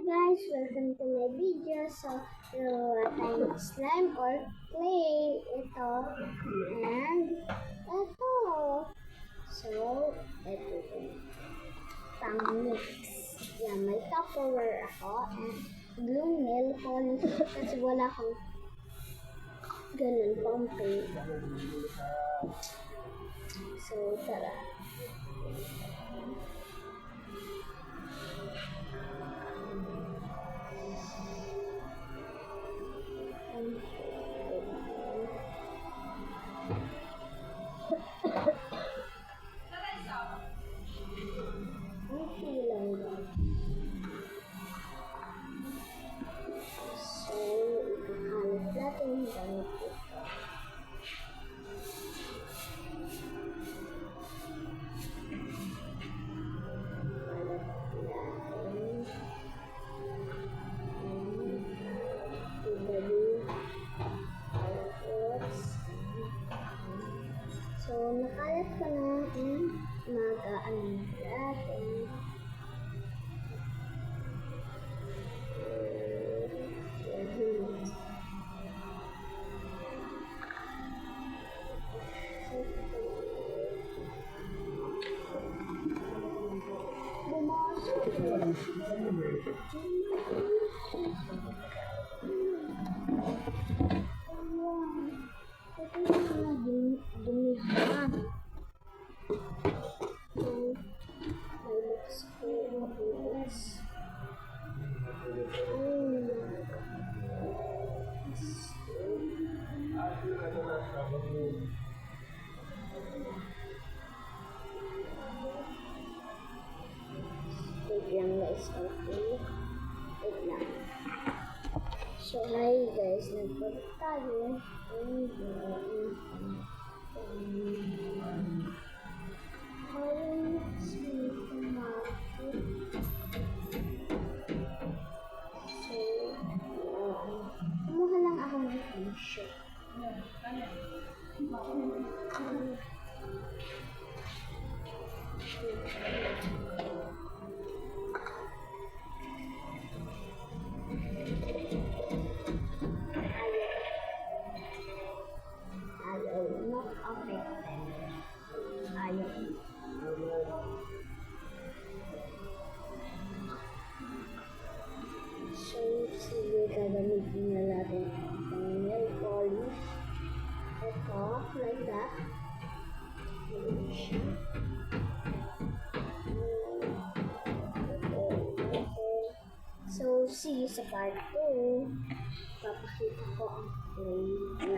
guys, welcome to my video. So, tayong slime or clay. Ito. And, ito. So, ito. Pang-mix. Yan, may Tupperware ako. And, blue nail polish. Kasi wala akong ganun pang paint. So, tara. So, ikakalap natin yung gamit ito. So, nakalat ko na and mag-ano natin. Dumihan. May box ko mabulas. Wait lang guys, okay. Wait lang. So, hi guys, nagpunta tayo. Kumuha lang ako ng t-shirt. Ayaw, not affected. Ayaw. So, sige, gagamitin na natin ang nail polish. Ito, like that. So, see you sa part 2. Papakita ko ang clay.